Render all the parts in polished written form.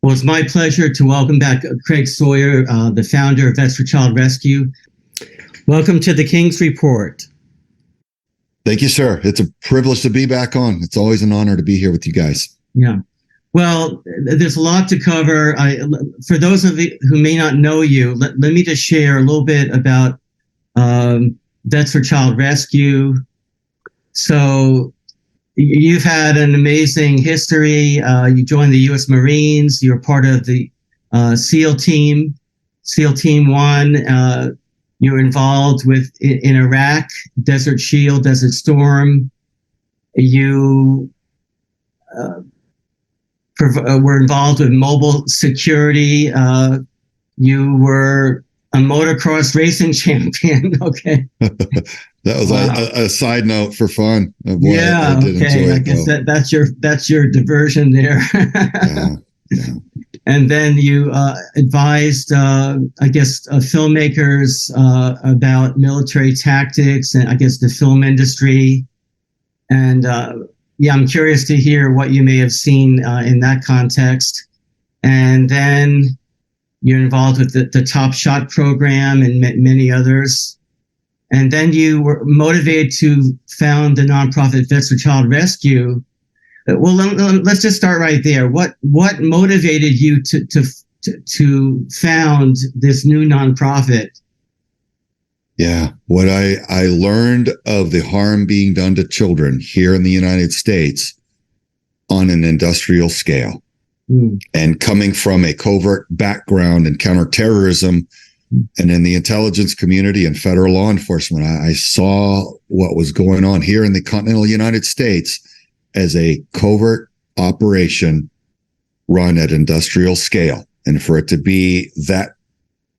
Well, it's my pleasure to welcome back Craig Sawyer, the founder of Vets for Child Rescue. Welcome to the King's Report. Thank you, sir. It's a privilege to be back on. It's always an honor to be here with you guys. Yeah. Well, there's a lot to cover. For those of you who may not know you, let me just share a little bit about Vets for Child Rescue. So you've had an amazing history. You joined the U.S. Marines. You're part of the SEAL Team 1. You were involved in Iraq, Desert Shield, Desert Storm. You were involved with mobile security. You were a motocross racing champion. Okay. That was a side note for fun. Boy, yeah. I did enjoy it, I guess that's your diversion there. Yeah. And then you advised, filmmakers about military tactics and I guess the film industry. And I'm curious to hear what you may have seen in that context. And then you're involved with the Top Shot program and many others. And then you were motivated to found the nonprofit Vets for Child Rescue. Well, let's just start right there. What motivated you to found this new nonprofit? Yeah, what I learned of the harm being done to children here in the United States on an industrial scale, and coming from a covert background in counterterrorism and in the intelligence community and federal law enforcement, I saw what was going on here in the continental United States as a covert operation run at industrial scale. And for it to be that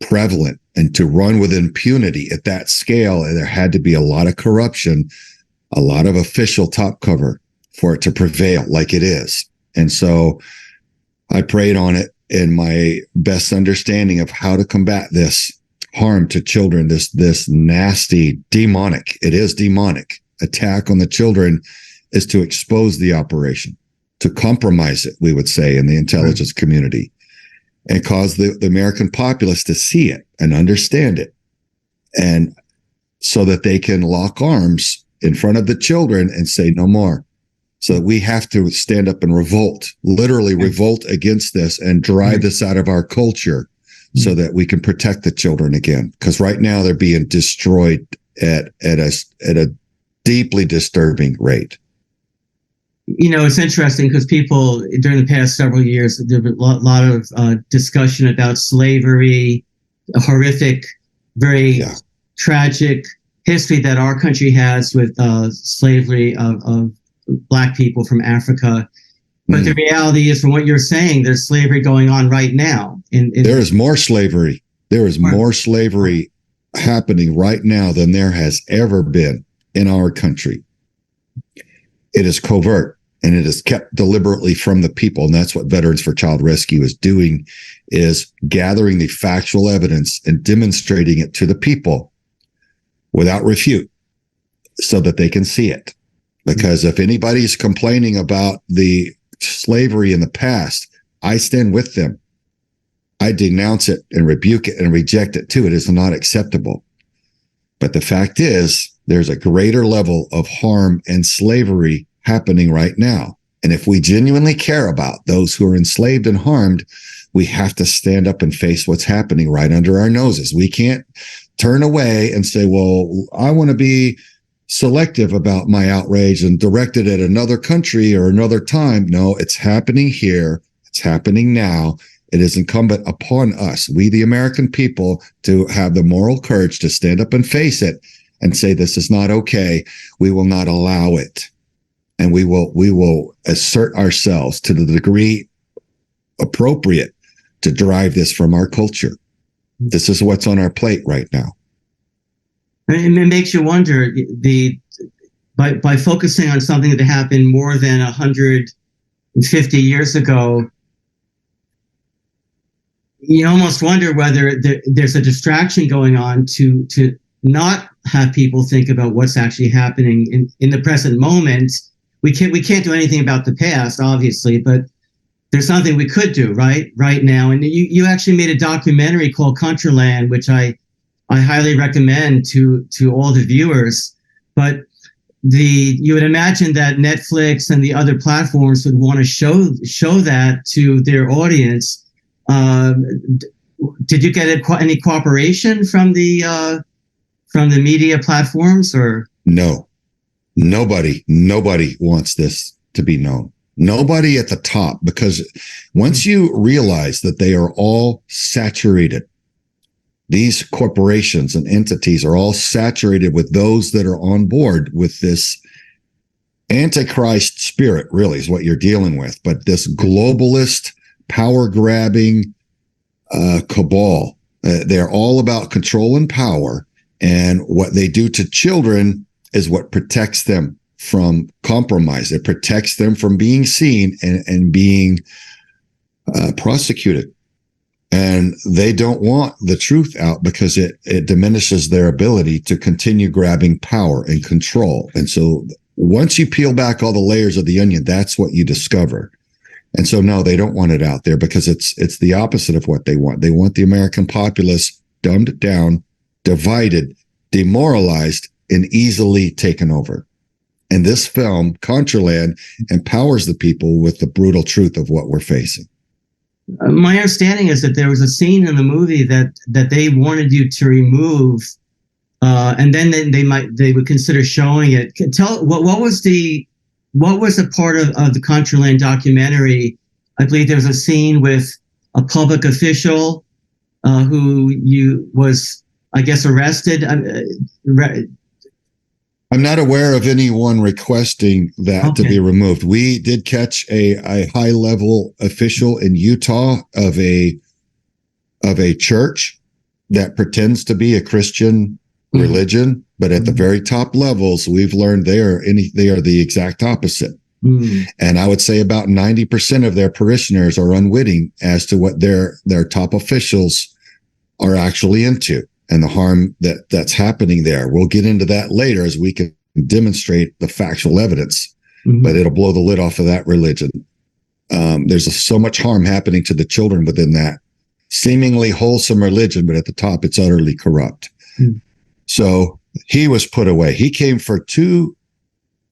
prevalent and to run with impunity at that scale, there had to be a lot of corruption, a lot of official top cover for it to prevail like it is. And so I prayed on it in my best understanding of how to combat this harm to children, this nasty demonic attack on the children, is to expose the operation, to compromise it, we would say, in the intelligence community, and cause the American populace to see it and understand it, and so that they can lock arms in front of the children and say no more. So that we have to stand up and revolt, literally revolt against this and drive this out of our culture so that we can protect the children again. Because right now they're being destroyed at a deeply disturbing rate. You know, it's interesting because people during the past several years, there was a lot of discussion about slavery, a horrific, very tragic history that our country has with slavery of Black people from Africa. But the reality is, from what you're saying, there's slavery going on right now. There is more slavery. There is more slavery happening right now than there has ever been in our country. It is covert. And it is kept deliberately from the people. And that's what Veterans for Child Rescue is doing, is gathering the factual evidence and demonstrating it to the people without refute so that they can see it. Because if anybody's complaining about the slavery in the past, I stand with them. I denounce it and rebuke it and reject it too. It is not acceptable. But the fact is, there's a greater level of harm and slavery happening right now. And if we genuinely care about those who are enslaved and harmed, we have to stand up and face what's happening right under our noses. We can't turn away and say, well, I want to be selective about my outrage and direct it at another country or another time. No, it's happening here. It's happening now. It is incumbent upon us, we the American people, to have the moral courage to stand up and face it and say, this is not okay. We will not allow it. And we will assert ourselves to the degree appropriate to drive this from our culture. This is what's on our plate right now. And it makes you wonder, by focusing on something that happened more than 150 years ago, you almost wonder whether there's a distraction going on to not have people think about what's actually happening in the present moment. We can't do anything about the past, obviously, but there's nothing we could do right now. And you actually made a documentary called Contraland, which I highly recommend to all the viewers. But you would imagine that Netflix and the other platforms would want to show that to their audience. Did you get any cooperation from the media platforms, or no? Nobody wants this to be known. Nobody at the top, because once you realize that they are all saturated, these corporations and entities are all saturated with those that are on board with this Antichrist spirit, really is what you're dealing with. But this globalist, power grabbing cabal, they're all about control and power. And what they do to children is what protects them from compromise. It protects them from being seen and being prosecuted. And they don't want the truth out because it diminishes their ability to continue grabbing power and control. And so once you peel back all the layers of the onion, that's what you discover. And so, no, they don't want it out there because it's the opposite of what they want. They want the American populace dumbed down, divided, demoralized, and easily taken over. And this film, Contraland, empowers the people with the brutal truth of what we're facing. My understanding is that there was a scene in the movie that they wanted you to remove, and then they would consider showing it. Tell what was a part of the Contraland documentary? I believe there was a scene with a public official who was, I guess, arrested. I'm not aware of anyone requesting that to be removed. We did catch a high-level official in Utah of a church that pretends to be a Christian religion, but at the very top levels, we've learned they are the exact opposite. And I would say about 90% of their parishioners are unwitting as to what their top officials are actually into and the harm that's happening there. We'll get into that later as we can demonstrate the factual evidence, but it'll blow the lid off of that religion. There's so much harm happening to the children within that seemingly wholesome religion, but at the top, it's utterly corrupt. So he was put away. He came for 2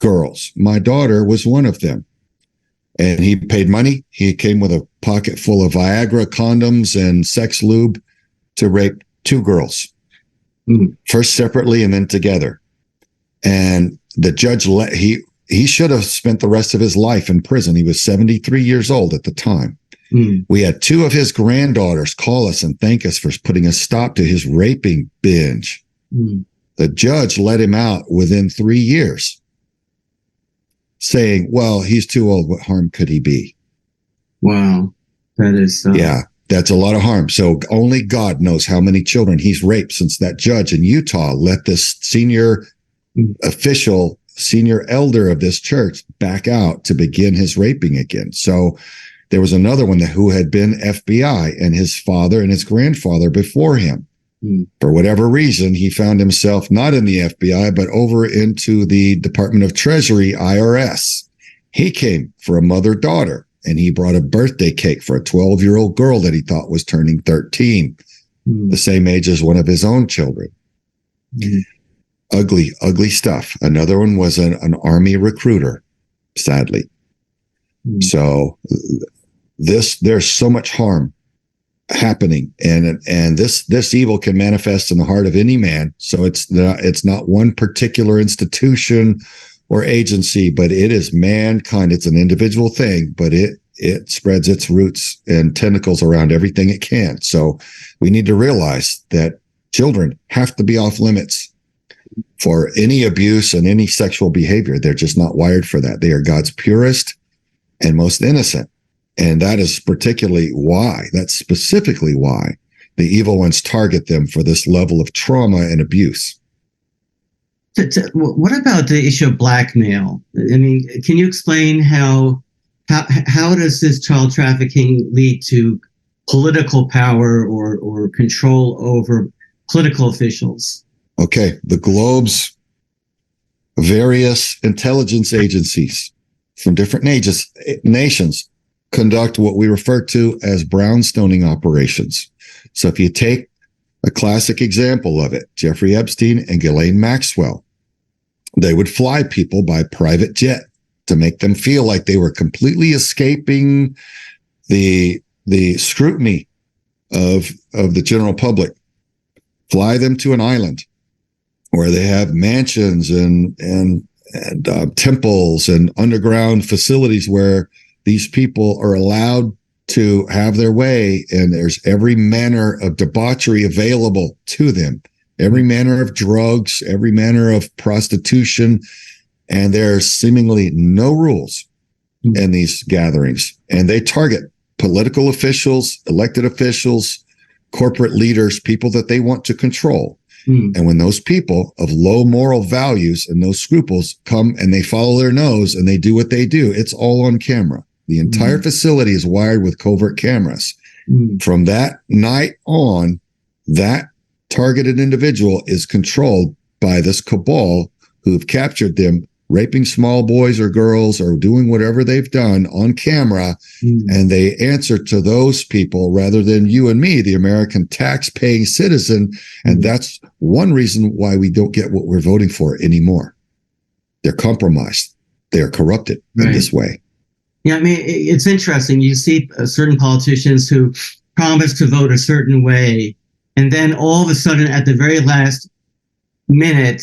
girls. My daughter was one of them. And he paid money. He came with a pocket full of Viagra, condoms, and sex lube to rape 2 girls, first separately and then together. And the judge, he should have spent the rest of his life in prison. He was 73 years old at the time. We had 2 of his granddaughters call us and thank us for putting a stop to his raping binge. The judge let him out within 3 years, saying, well, he's too old. What harm could he be? Wow. That is... Yeah. That's a lot of harm. So only God knows how many children he's raped since that judge in Utah let this senior official, senior elder of this church back out to begin his raping again. So there was another one who had been FBI, and his father and his grandfather before him. For whatever reason, he found himself not in the FBI, but over into the Department of Treasury, IRS. He came for a mother-daughter. And he brought a birthday cake for a 12-year-old girl that he thought was turning 13, the same age as one of his own children. Ugly, ugly stuff. Another one was an Army recruiter, sadly. So there's so much harm happening, and this evil can manifest in the heart of any man. So it's not one particular institution or agency, but it is mankind. It's an individual thing, but it spreads its roots and tentacles around everything it can. So we need to realize that children have to be off limits for any abuse and any sexual behavior. They're just not wired for that. They are God's purest and most innocent. And that is that's specifically why the evil ones target them for this level of trauma and abuse. What about the issue of blackmail? I mean, can you explain how does this child trafficking lead to political power or control over political officials? Okay, the globe's various intelligence agencies from different nations conduct what we refer to as brownstoning operations. So if you take a classic example of it, Jeffrey Epstein and Ghislaine Maxwell, they would fly people by private jet to make them feel like they were completely escaping the scrutiny of the general public. Fly them to an island where they have mansions and temples and underground facilities where these people are allowed to have their way, and there's every manner of debauchery available to them, every manner of drugs, every manner of prostitution, and there's seemingly no rules in these gatherings. And they target political officials, elected officials, corporate leaders, people that they want to control. And when those people of low moral values and no scruples come and they follow their nose and they do what they do, it's all on camera. The entire facility is wired with covert cameras. From that night on, that targeted individual is controlled by this cabal who've captured them, raping small boys or girls or doing whatever they've done on camera. And they answer to those people rather than you and me, the American tax-paying citizen. And that's one reason why we don't get what we're voting for anymore. They're compromised. They are corrupted in this way. Yeah, I mean, it's interesting. You see certain politicians who promise to vote a certain way, and then all of a sudden, at the very last minute,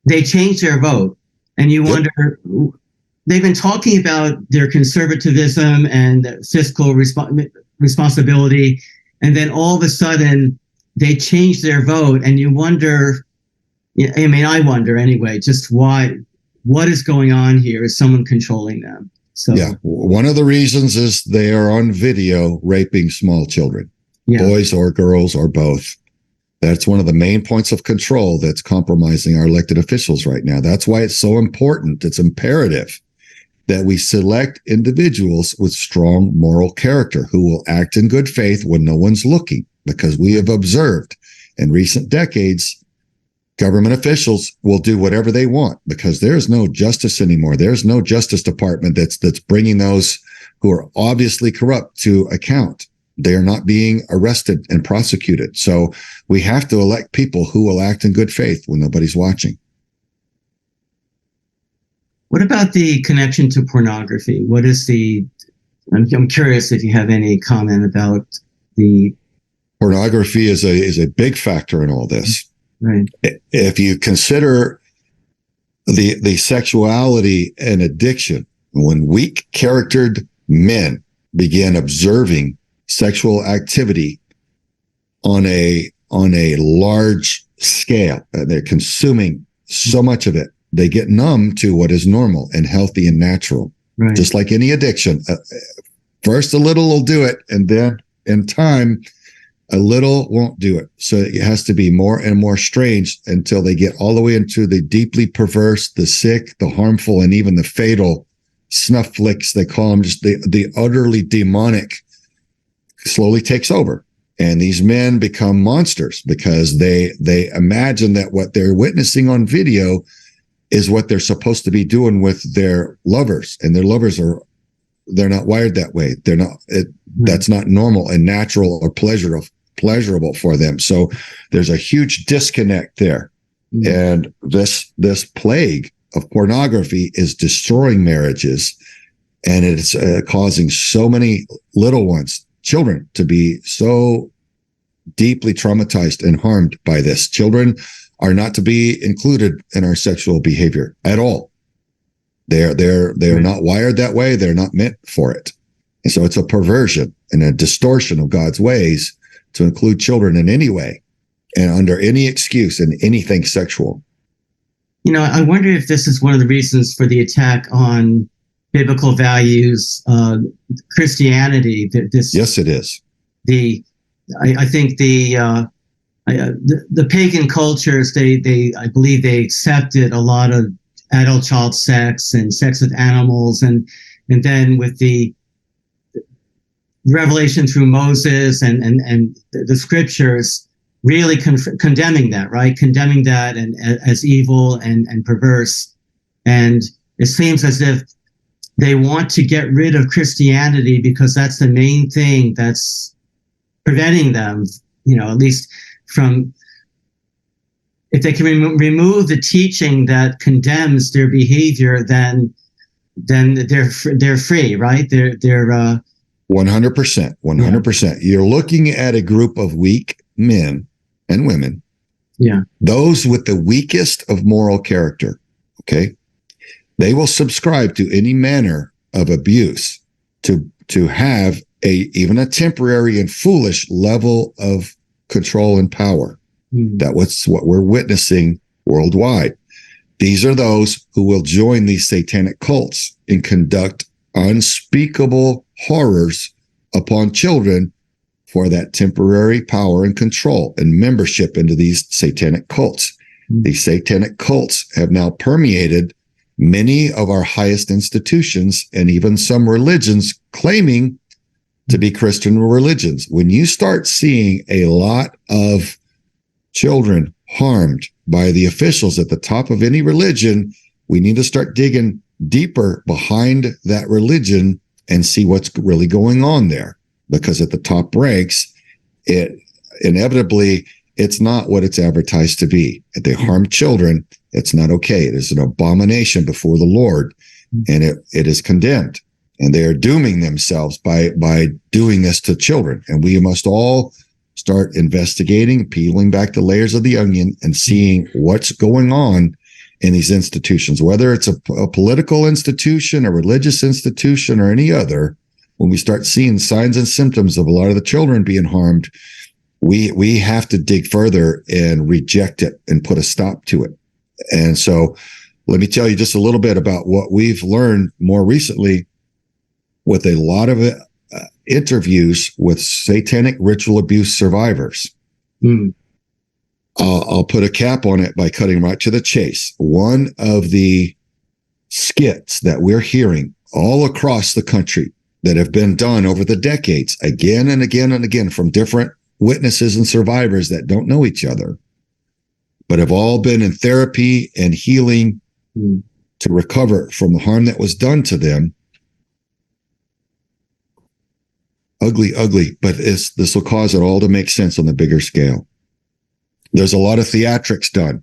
they change their vote. And you wonder, they've been talking about their conservatism and fiscal responsibility, and then all of a sudden, they change their vote, and you wonder, I mean, I wonder anyway, just what is going on here? Is someone controlling them? So, yeah, one of the reasons is they are on video raping small children, boys or girls or both. That's one of the main points of control that's compromising our elected officials right now. That's why it's so important. It's imperative that we select individuals with strong moral character who will act in good faith when no one's looking, because we have observed in recent decades, government officials will do whatever they want because there's no justice anymore. There's no Justice Department that's bringing those who are obviously corrupt to account. They are not being arrested and prosecuted. So we have to elect people who will act in good faith when nobody's watching. What about the connection to pornography? What is I'm curious if you have any comment about the... Pornography is a big factor in all this. Right. If you consider the sexuality and addiction, when weak-charactered men begin observing sexual activity on a large scale, they're consuming so much of it, they get numb to what is normal and healthy and natural. Right. Just like any addiction. First, a little will do it, and then in time, a little won't do it. So it has to be more and more strange until they get all the way into the deeply perverse, the sick, the harmful, and even the fatal snuff flicks. They call them just the utterly demonic slowly takes over. And these men become monsters because they imagine that what they're witnessing on video is what they're supposed to be doing with their lovers. And their lovers they're not wired that way. They're not, that's not normal and natural or pleasurable for them. So there's a huge disconnect there. And this plague of pornography is destroying marriages, and it's causing so many little ones, children, to be so deeply traumatized and harmed by this. Children are not to be included in our sexual behavior at all. They're not wired that way. They're not meant for it. And so it's a perversion and a distortion of God's ways to include children in any way and under any excuse in anything sexual. You know, I wonder if this is one of the reasons for the attack on biblical values, Christianity. Yes, it is. I think the pagan cultures, I believe they accepted a lot of adult child sex and sex with animals, and then with the revelation through Moses and the scriptures really condemning that, right? Condemning that and as evil and perverse. And it seems as if they want to get rid of Christianity because that's the main thing that's preventing them, at least from, if they can remove the teaching that condemns their behavior, then they're free, right? They're 100%, 100%. Yeah. You're looking at a group of weak men and women. Yeah. Those with the weakest of moral character. Okay. They will subscribe to any manner of abuse to have even a temporary and foolish level of control and power. That's what we're witnessing worldwide. These are those who will join these satanic cults and conduct unspeakable horrors upon children for that temporary power and control and membership into these satanic cults. These satanic cults have now permeated many of our highest institutions and even some religions claiming to be Christian religions. When you start seeing a lot of children harmed by the officials at the top of any religion, we need to start digging deeper behind that religion and see what's really going on there. Because at the top ranks, it inevitably, it's not what it's advertised to be. If they harm children, it's not okay. It is an abomination before the Lord, and it is condemned. And they are dooming themselves by doing this to children. And we must all start investigating, peeling back the layers of the onion and seeing what's going on in these institutions, whether it's a political institution, a religious institution, or any other. When we start seeing signs and symptoms of a lot of the children being harmed, we have to dig further and reject it and put a stop to it. And so let me tell you just a little bit about what we've learned more recently with a lot of interviews with satanic ritual abuse survivors. I'll put a cap on it by cutting right to the chase. One of the skits that we're hearing all across the country that have been done over the decades, again and again and again, from different witnesses and survivors that don't know each other, but have all been in therapy and healing to recover from the harm that was done to them. Ugly, but this will cause it all to make sense on the bigger scale. There's a lot of theatrics done.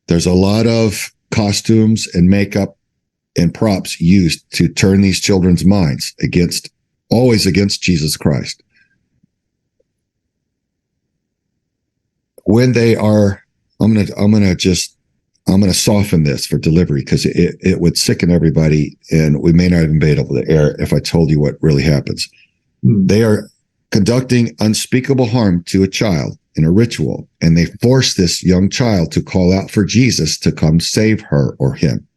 There's a lot of costumes and makeup and props used to turn these children's minds always against Jesus Christ. When they are, I'm gonna soften this for delivery because it would sicken everybody, and we may not even be able to air if I told you what really happens. They are conducting unspeakable harm to a child in a ritual, and they force this young child to call out for Jesus to come save her or him.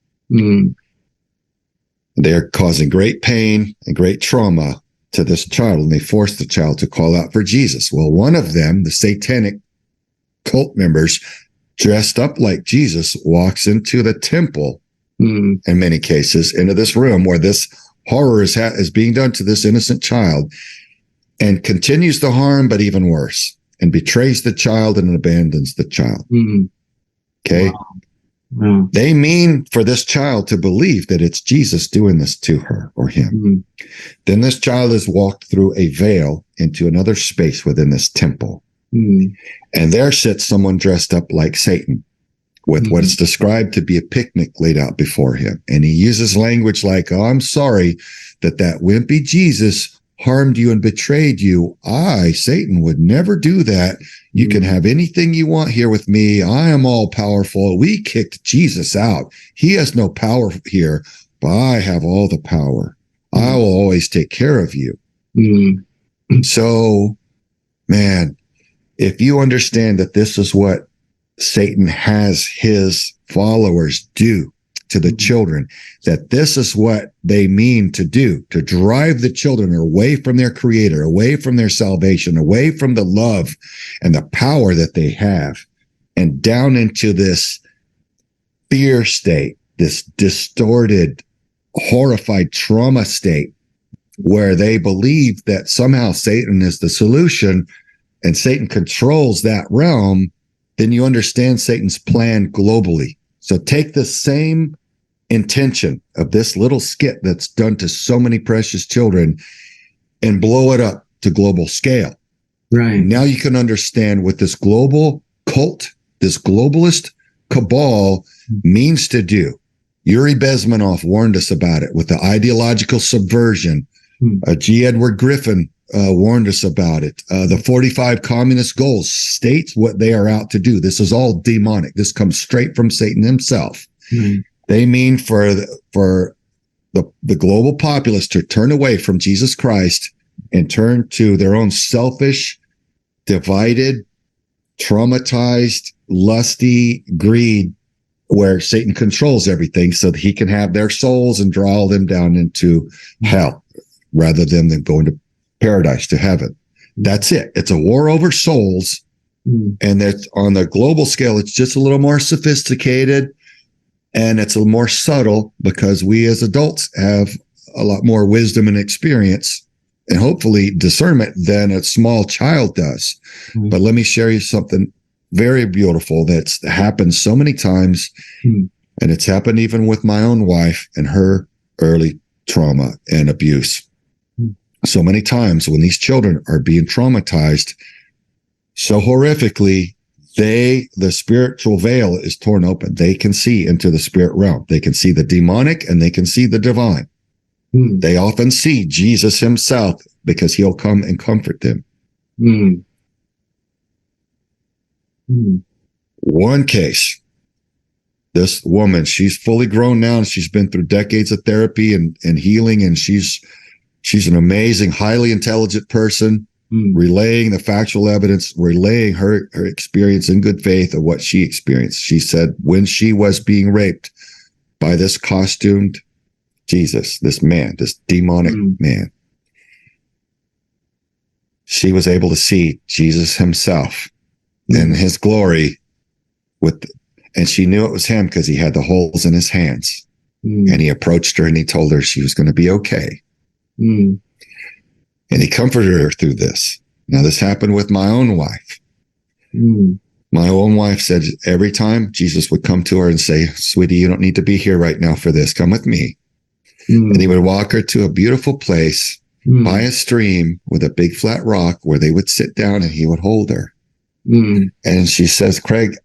They're causing great pain and great trauma to this child, and they force the child to call out for Jesus. Well, one of them, the satanic cult members, dressed up like Jesus, walks into the temple, in many cases, into this room where this horror is being done to this innocent child, and continues the harm, but even worse, and betrays the child and abandons the child. Okay. Wow. They mean for this child to believe that it's Jesus doing this to her or him. Then this child is walked through a veil into another space within this temple. And there sits someone dressed up like Satan with what is described to be a picnic laid out before him. And he uses language like, "Oh, I'm sorry that wimpy Jesus harmed you and betrayed you. I, Satan, would never do that. You can have anything you want here with me. I am all powerful. We kicked Jesus out. He has no power here, but I have all the power. I will always take care of you." So, man, if you understand that this is what Satan has his followers do to the children, that this is what they mean to do, to drive the children away from their creator, away from their salvation, away from the love and the power that they have, and down into this fear state, this distorted, horrified trauma state, where they believe that somehow Satan is the solution and Satan controls that realm, then you understand Satan's plan globally. So take the same intention of this little skit that's done to so many precious children and blow it up to global scale. Right. Now you can understand what this global cult, this globalist cabal means to do. Yuri Bezmenov warned us about it with the ideological subversion. G. Edward Griffin warned us about it. The 45 communist goals states what they are out to do. This is all demonic. This comes straight from Satan himself. They mean for the global populace to turn away from Jesus Christ and turn to their own selfish, divided, traumatized, lusty greed, where Satan controls everything so that he can have their souls and draw them down into hell rather than them going to paradise, to heaven. That's it. It's a war over souls. And that on the global scale, it's just a little more sophisticated and it's a little more subtle because we as adults have a lot more wisdom and experience and hopefully discernment than a small child does. But let me share you something very beautiful that's happened so many times. And it's happened even with my own wife and her early trauma and abuse. So many times when these children are being traumatized so horrifically, the spiritual veil is torn open. They can see into the spirit realm. They can see the demonic and they can see the divine. They often see Jesus himself because he'll come and comfort them. One case, this woman, she's fully grown now and she's been through decades of therapy and healing. And she's an amazing, highly intelligent person, relaying the factual evidence, relaying her experience in good faith of what she experienced. She said when she was being raped by this costumed Jesus, this man, this demonic man, she was able to see Jesus himself in his glory and she knew it was him because he had the holes in his hands. And he approached her and he told her she was going to be okay. And he comforted her through this. Now, this happened with my own wife. My own wife said every time Jesus would come to her and say, sweetie, you don't need to be here right now for this. Come with me. And he would walk her to a beautiful place by a stream with a big flat rock where they would sit down and he would hold her. And she says, Craig,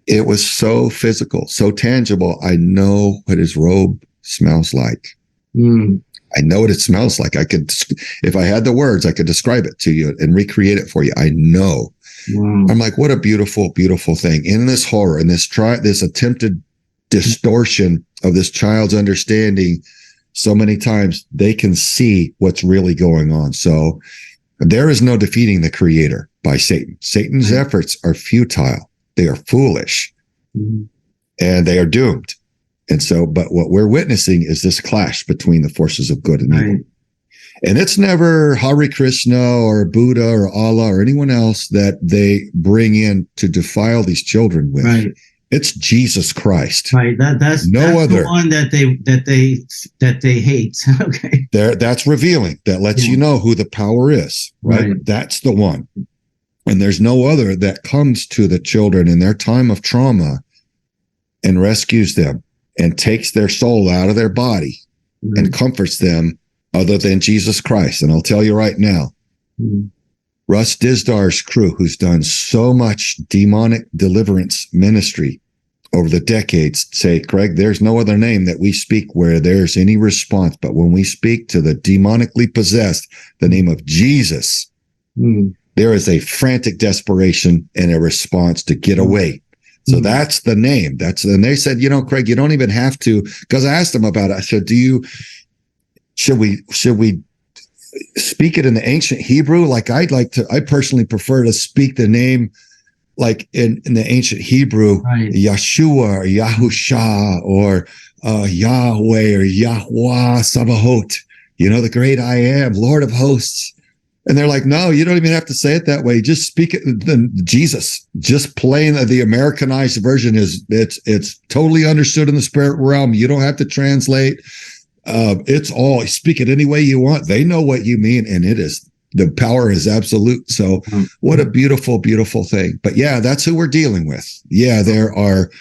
it was so physical, so tangible. I know what his robe smells like. I know what it smells like. If I had the words, I could describe it to you and recreate it for you. I know. I'm like, what a beautiful, beautiful thing. In this horror, in this attempted distortion of this child's understanding, so many times they can see what's really going on. So there is no defeating the Creator by Satan. Satan's efforts are futile. They are foolish and they are doomed. And so, but what we're witnessing is this clash between the forces of good and evil. And it's never Hare Krishna or Buddha or Allah or anyone else that they bring in to defile these children with. It's Jesus Christ. That's other. The one that they hate. Okay. That's revealing. That lets you know who the power is. Right. That's the one. And there's no other that comes to the children in their time of trauma and rescues them and takes their soul out of their body and comforts them other than Jesus Christ. And I'll tell you right now, Russ Disdar's crew, who's done so much demonic deliverance ministry over the decades, say, Craig, there's no other name that we speak where there's any response. But when we speak to the demonically possessed, the name of Jesus, there is a frantic desperation and a response to get away. So that's the name. And they said, Craig, you don't even have to, because I asked them about it. I said, should we speak it in the ancient Hebrew? Like I personally prefer to speak the name like in the ancient Hebrew, Yeshua or Yahusha or Yahweh or Yahweh Sabaoth, the great I am, Lord of hosts. And they're like, no, you don't even have to say it that way. Just speak it. Then Jesus, just plain the Americanized version it's totally understood in the spirit realm. You don't have to translate. It's all, speak it any way you want. They know what you mean. And the power is absolute. So what a beautiful, beautiful thing. But yeah, that's who we're dealing with. Yeah, there are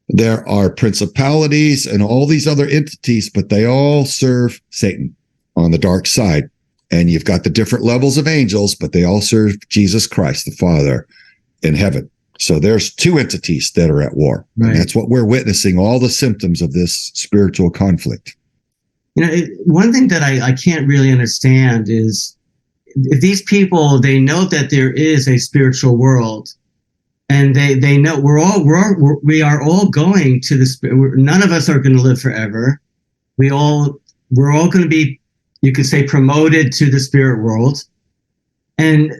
There are principalities and all these other entities, but they all serve Satan on the dark side. And you've got the different levels of angels, but they all serve Jesus Christ, the Father, in heaven. So there's two entities that are at war. Right. And that's what we're witnessing, all the symptoms of this spiritual conflict. One thing that I can't really understand is if these people, they know that there is a spiritual world, and they know we are all going to the spirit. None of us are going to live forever. We're all going to be, you could say, promoted to the spirit world, and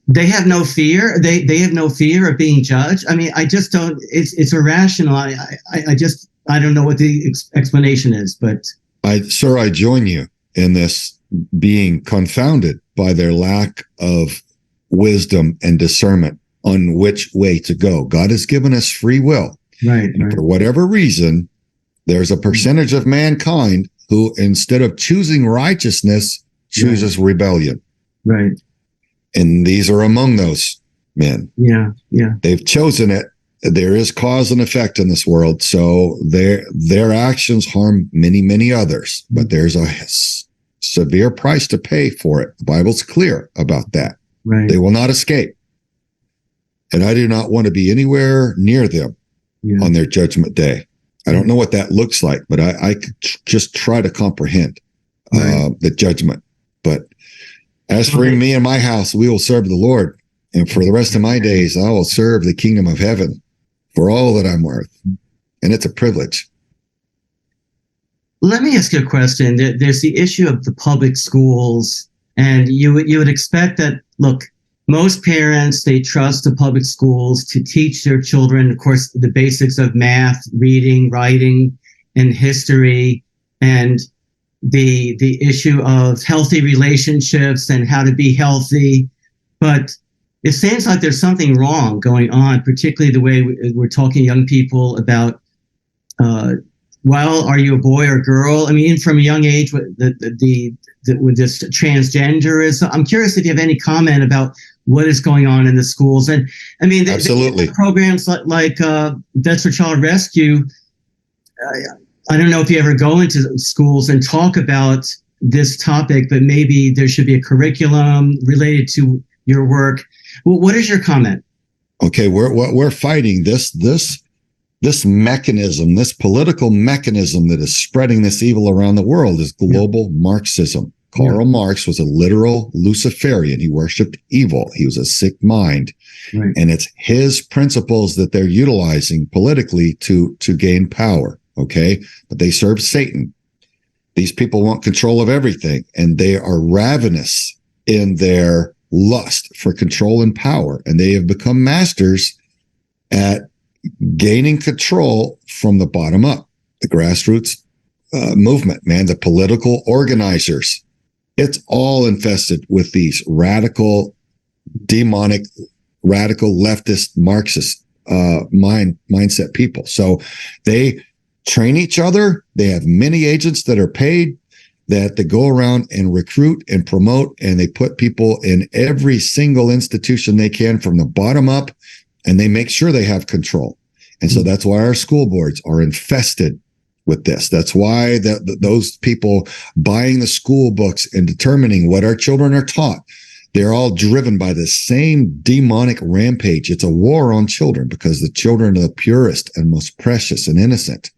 they have no fear. They have no fear of being judged. I mean, I just don't. It's irrational. I don't know what the explanation is, but I join you in this, being confounded by their lack of wisdom and discernment on which way to go. God has given us free will. Right. And for whatever reason, there's a percentage of mankind who, instead of choosing righteousness, chooses rebellion. Right. And these are among those men. Yeah. They've chosen it. There is cause and effect in this world. So their actions harm many, many others. But there's a severe price to pay for it. The Bible's clear about that. Right. They will not escape. And I do not want to be anywhere near them on their judgment day. I don't know what that looks like, but I could just try to comprehend the judgment. But as for me and my house, we will serve the Lord. And for the rest of my days, I will serve the kingdom of heaven for all that I'm worth. And it's a privilege. Let me ask you a question. There's the issue of the public schools, and you would expect that, look, most parents, they trust the public schools to teach their children, of course, the basics of math, reading, writing, and history, and the issue of healthy relationships and how to be healthy. But it seems like there's something wrong going on, particularly the way we're talking to young people about, well, are you a boy or girl? I mean, from a young age, with this transgenderism. I'm curious if you have any comment about what is going on in the schools. And I mean, absolutely, programs like Vets for Child Rescue. I don't know if you ever go into schools and talk about this topic, but maybe there should be a curriculum related to your work. Well, what is your comment? Okay, we're fighting this mechanism, this political mechanism that is spreading this evil around the world is global Marxism. Karl Marx was a literal Luciferian. He worshipped evil. He was a sick mind. Right. And it's his principles that they're utilizing politically to gain power. Okay. But they serve Satan. These people want control of everything, and they are ravenous in their lust for control and power. And they have become masters at gaining control from the bottom up, the grassroots movement, man, the political organizers. It's all infested with these radical, demonic, radical leftist Marxist mindset people. So they train each other. They have many agents that are paid that they go around and recruit and promote, and they put people in every single institution they can from the bottom up, and they make sure they have control. And so that's why our school boards are infested with this. That's why those people buying the school books and determining what our children are taught, they're all driven by the same demonic rampage. It's a war on children because the children are the purest and most precious and innocent.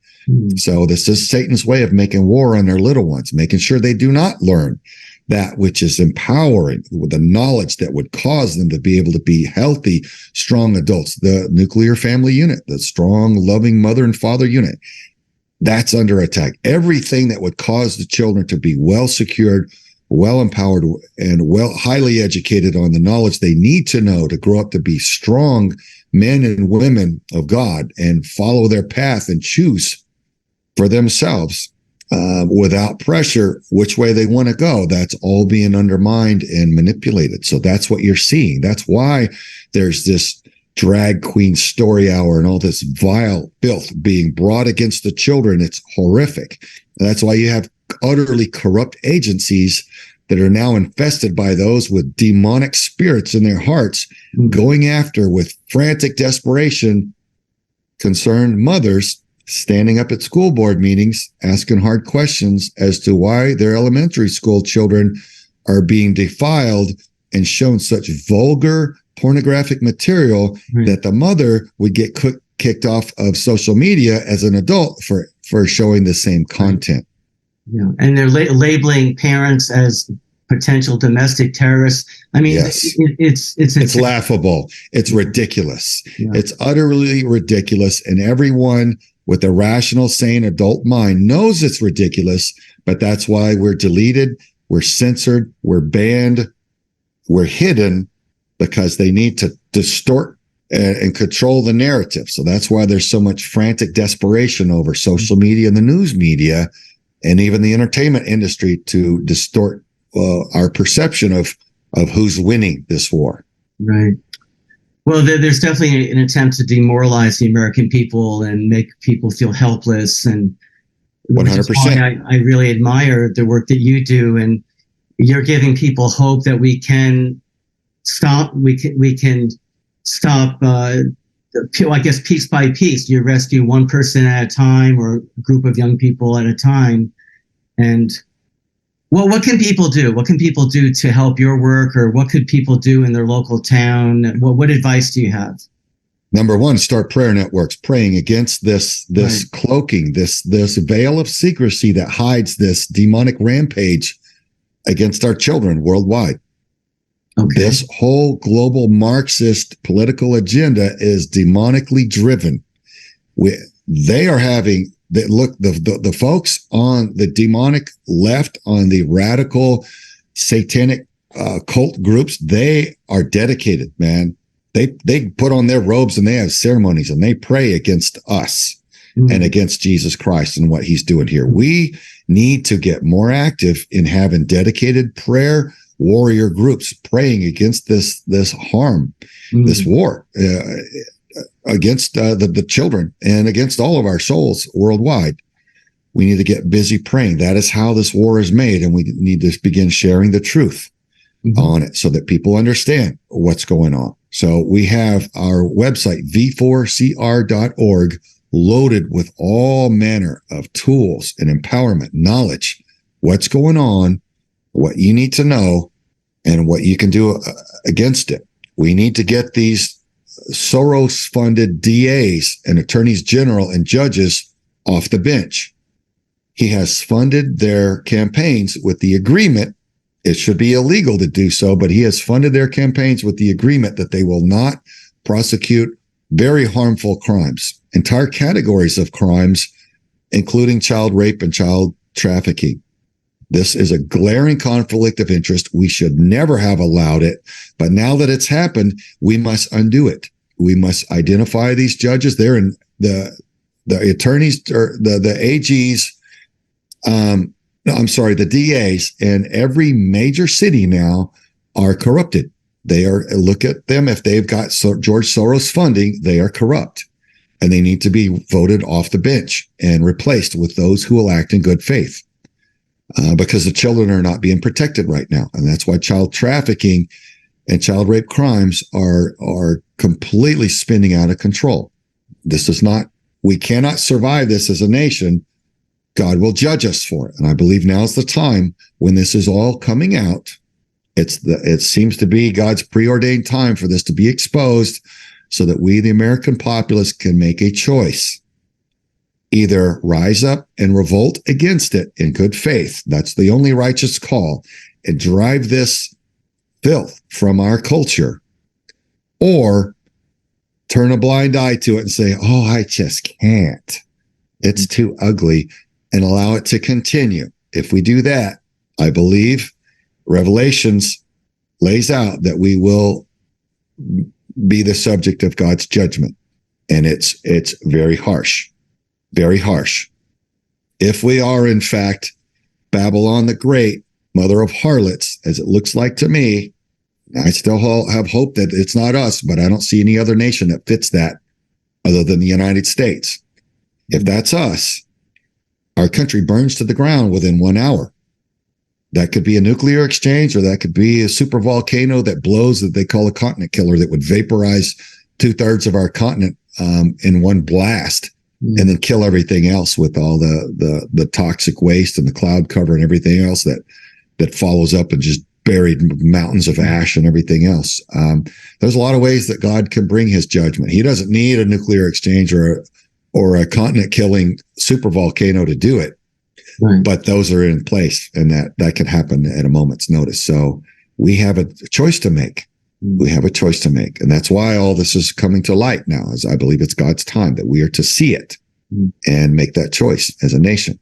So this is Satan's way of making war on their little ones, making sure they do not learn that which is empowering, with the knowledge that would cause them to be able to be healthy, strong adults. The nuclear family unit, the strong, loving mother and father unit, that's under attack. Everything that would cause the children to be well secured, well empowered, and highly educated on the knowledge they need to know to grow up to be strong men and women of God and follow their path and choose for themselves without pressure which way they want to go. That's all being undermined and manipulated. So that's what you're seeing. That's why there's this drag queen story hour and all this vile filth being brought against the children. It's horrific. And that's why you have utterly corrupt agencies that are now infested by those with demonic spirits in their hearts, going after with frantic desperation concerned mothers standing up at school board meetings, asking hard questions as to why their elementary school children are being defiled and shown such vulgar pornographic material that the mother would get kicked off of social media as an adult for showing the same content. Yeah, and they're labeling parents as potential domestic terrorists. I mean, yes. It's laughable. It's ridiculous. Yeah. It's utterly ridiculous. And everyone with a rational, sane adult mind knows it's ridiculous, but that's why we're deleted, we're censored, we're banned, we're hidden, because they need to distort and control the narrative. So that's why there's so much frantic desperation over social media and the news media and even the entertainment industry to distort our perception of who's winning this war. Right. Well, there's definitely an attempt to demoralize the American people and make people feel helpless. And 100%. I really admire the work that you do, and you're giving people hope that we can stop. We can stop. I guess piece by piece, you rescue one person at a time or a group of young people at a time. And well, what can people do? What can people do to help your work, or what could people do in their local town? What advice do you have? Number one, start prayer networks, praying against this right. cloaking, this veil of secrecy that hides this demonic rampage against our children worldwide. Okay. This whole global Marxist political agenda is demonically driven. They are having the folks on the demonic left, on the radical satanic cult groups. They are dedicated, man. They put on their robes and they have ceremonies and they pray against us and against Jesus Christ and what he's doing here. We need to get more active in having dedicated prayer warrior groups praying against this harm, this war against the children and against all of our souls worldwide. We need to get busy praying. That is how this war is made, and we need to begin sharing the truth on it so that people understand what's going on. So we have our website, v4cr.org, loaded with all manner of tools and empowerment, knowledge, what's going on, what you need to know, and what you can do against it. We need to get these Soros-funded DAs and attorneys general and judges off the bench. He has funded their campaigns with the agreement. It should be illegal to do so, but he has funded their campaigns with the agreement that they will not prosecute very harmful crimes, entire categories of crimes, including child rape and child trafficking. This is a glaring conflict of interest. We should never have allowed it. But now that it's happened, we must undo it. We must identify these judges. They're in the attorneys or the AGs. The DAs in every major city now are corrupted. Look at them. If they've got George Soros funding, they are corrupt, and they need to be voted off the bench and replaced with those who will act in good faith. Because the children are not being protected right now. And that's why child trafficking and child rape crimes are completely spinning out of control. We cannot survive this as a nation. God will judge us for it. And I believe now's the time when this is all coming out. It seems to be God's preordained time for this to be exposed so that we, the American populace, can make a choice. Either rise up and revolt against it in good faith. That's the only righteous call, and drive this filth from our culture, or turn a blind eye to it and say, oh, I just can't. It's too ugly, and allow it to continue. If we do that, I believe Revelations lays out that we will be the subject of God's judgment. And it's very harsh. Very harsh. If we are, in fact, Babylon the Great, mother of harlots, as it looks like to me, I still have hope that it's not us, but I don't see any other nation that fits that other than the United States. If that's us, our country burns to the ground within 1 hour. That could be a nuclear exchange, or that could be a super volcano that blows, that they call a continent killer, that would vaporize 2/3 of our continent in one blast, and then kill everything else with all the toxic waste and the cloud cover and everything else that follows up and just buried mountains of ash and everything else. There's a lot of ways that God can bring his judgment. He doesn't need a nuclear exchange or a continent killing super volcano to do it. Right. But those are in place, and that can happen at a moment's notice. So we have a choice to make. We have a choice to make. And that's why all this is coming to light now, as I believe it's God's time that we are to see it and make that choice as a nation.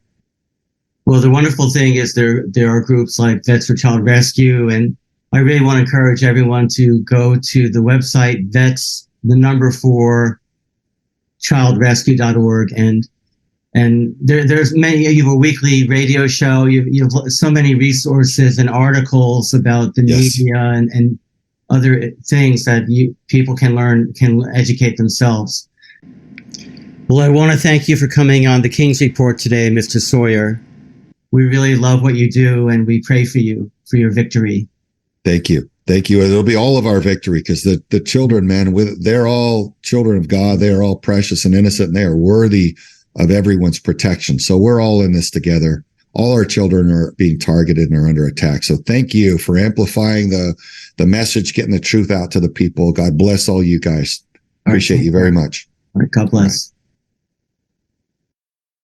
Well, the wonderful thing is there are groups like Vets for Child Rescue, and I really want to encourage everyone to go to the website vets4childrescue.org, and there's many. You have a weekly radio show. You have so many resources and articles about the media and other things that people can learn, can educate themselves. Well, I want to thank you for coming on the King's Report today, Mr. Sawyer. We really love what you do, and we pray for you, for your victory. Thank you. Thank you. It'll be all of our victory, because the children, man, they're all children of God. They are all precious and innocent, and they are worthy of everyone's protection. So we're all in this together. All our children are being targeted and are under attack. So thank you for amplifying the message, getting the truth out to the people. God bless all you guys. Appreciate you very much. All right. God bless.